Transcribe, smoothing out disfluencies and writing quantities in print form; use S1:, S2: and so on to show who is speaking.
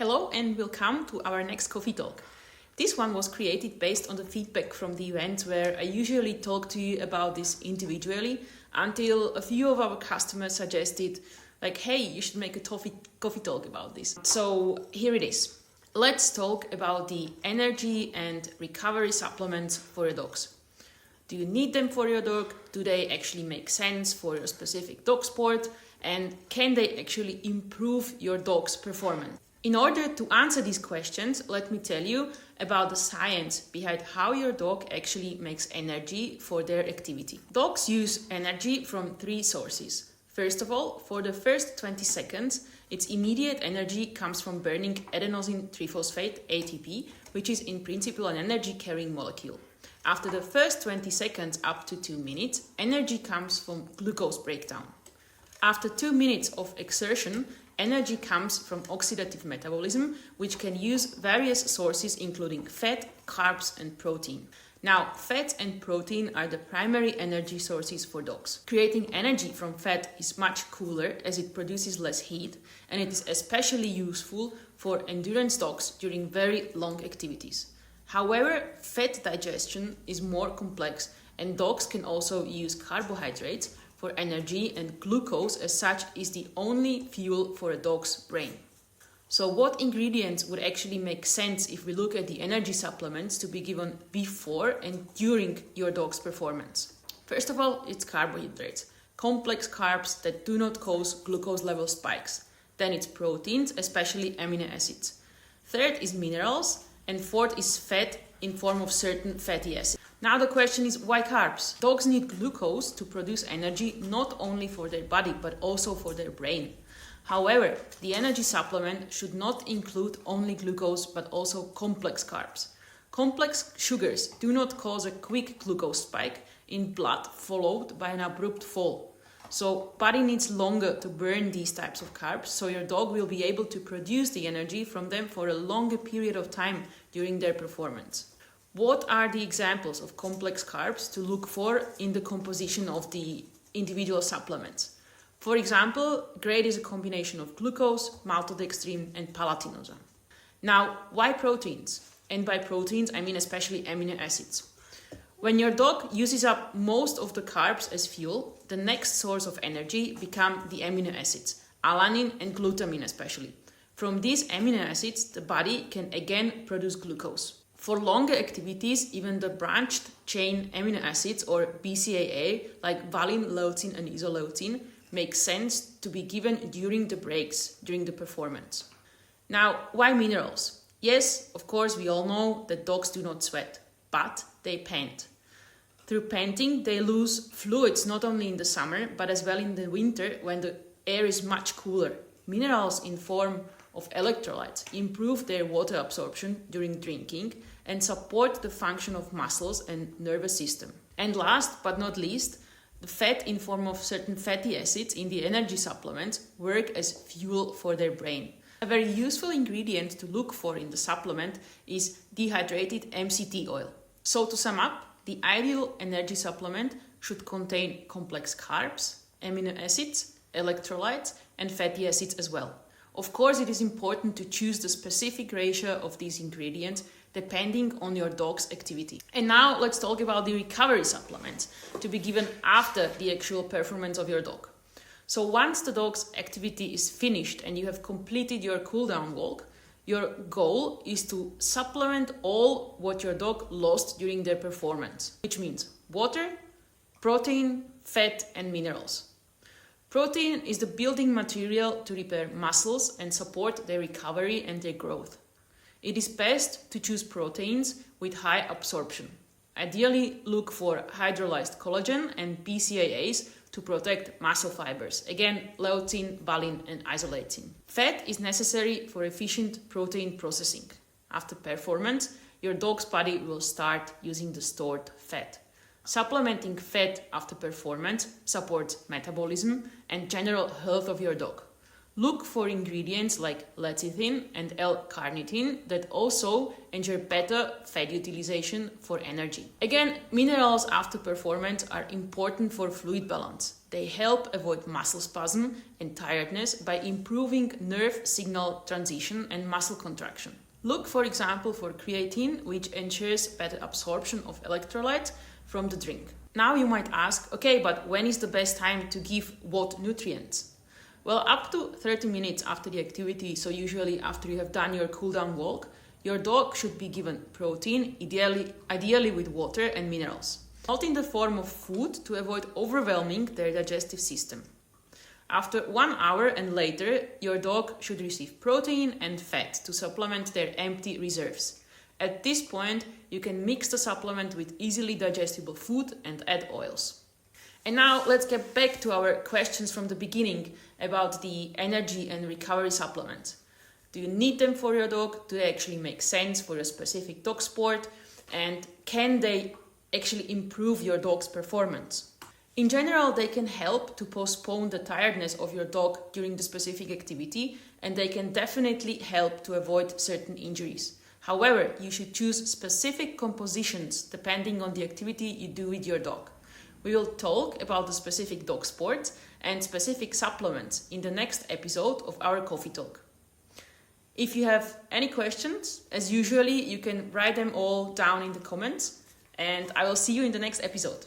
S1: Hello and welcome to our next coffee talk. This one was created based on the feedback from the event where I usually talk to you about this individually until a few of our customers suggested hey, you should make a coffee talk about this. So here it is. Let's talk about the energy and recovery supplements for your dogs. Do you need them for your dog? Do they actually make sense for your specific dog sport? And can they actually improve your dog's performance? In order to answer these questions, let me tell you about the science behind how your dog actually makes energy for their activity. Dogs use energy from three sources. First of all, for the first 20 seconds, its immediate energy comes from burning adenosine triphosphate, ATP, which is in principle an energy-carrying molecule. After the first 20 seconds up to 2 minutes, energy comes from glucose breakdown. After 2 minutes of exertion, energy comes from oxidative metabolism, which can use various sources including fat, carbs, and protein. Now, fat and protein are the primary energy sources for dogs. Creating energy from fat is much cooler as it produces less heat, and it is especially useful for endurance dogs during very long activities. However, fat digestion is more complex, and dogs can also use carbohydrates for energy, and glucose as such is the only fuel for a dog's brain. So what ingredients would actually make sense if we look at the energy supplements to be given before and during your dog's performance? First of all, it's carbohydrates, complex carbs that do not cause glucose level spikes. Then it's proteins, especially amino acids. Third is minerals, and fourth is fat in form of certain fatty acids. Now the question is, why carbs? Dogs need glucose to produce energy not only for their body but also for their brain. However, the energy supplement should not include only glucose but also complex carbs. Complex sugars do not cause a quick glucose spike in blood followed by an abrupt fall. So body needs longer to burn these types of carbs, so your dog will be able to produce the energy from them for a longer period of time during their performance. What are the examples of complex carbs to look for in the composition of the individual supplements? For example, great is a combination of glucose, maltodextrin, and palatinozone. Now, why proteins? And by proteins, I mean especially amino acids. When your dog uses up most of the carbs as fuel, the next source of energy become the amino acids, alanine and glutamine especially. From these amino acids, the body can again produce glucose. For longer activities, even the branched chain amino acids or BCAA like valine, leucine and isoleucine make sense to be given during the breaks, during the performance. Now, why minerals? Yes, of course, we all know that dogs do not sweat, but they pant. Through panting, they lose fluids not only in the summer, but as well in the winter when the air is much cooler. Minerals in form of electrolytes improve their water absorption during drinking and support the function of muscles and nervous system. And last but not least, the fat in form of certain fatty acids in the energy supplements work as fuel for their brain. A very useful ingredient to look for in the supplement is dehydrated MCT oil. So to sum up, the ideal energy supplement should contain complex carbs, amino acids, electrolytes, and fatty acids as well. Of course, it is important to choose the specific ratio of these ingredients depending on your dog's activity. And now let's talk about the recovery supplements to be given after the actual performance of your dog. So once the dog's activity is finished and you have completed your cool-down walk, your goal is to supplement all what your dog lost during their performance, which means water, protein, fat, and minerals. Protein is the building material to repair muscles and support their recovery and their growth. It is best to choose proteins with high absorption. Ideally, look for hydrolyzed collagen and BCAAs to protect muscle fibers. Again, leucine, valine, and isoleucine. Fat is necessary for efficient protein processing. After performance, your dog's body will start using the stored fat. Supplementing fat after performance supports metabolism and general health of your dog. Look for ingredients like lecithin and L-carnitine that also ensure better fat utilization for energy. Again, minerals after performance are important for fluid balance. They help avoid muscle spasm and tiredness by improving nerve signal transition and muscle contraction. Look, for example, for creatine, which ensures better absorption of electrolytes from the drink. Now you might ask, okay, but when is the best time to give what nutrients? Well, up to 30 minutes after the activity, so usually after you have done your cool-down walk, your dog should be given protein, ideally with water and minerals. Not in the form of food to avoid overwhelming their digestive system. After 1 hour and later, your dog should receive protein and fat to supplement their empty reserves. At this point, you can mix the supplement with easily digestible food and add oils. And now let's get back to our questions from the beginning about the energy and recovery supplements. Do you need them for your dog? Do they actually make sense for a specific dog sport? And can they actually improve your dog's performance? In general, they can help to postpone the tiredness of your dog during the specific activity, and they can definitely help to avoid certain injuries. However, you should choose specific compositions depending on the activity you do with your dog. We will talk about the specific dog sports and specific supplements in the next episode of our Coffee Talk. If you have any questions, as usually, you can write them all down in the comments, and I will see you in the next episode.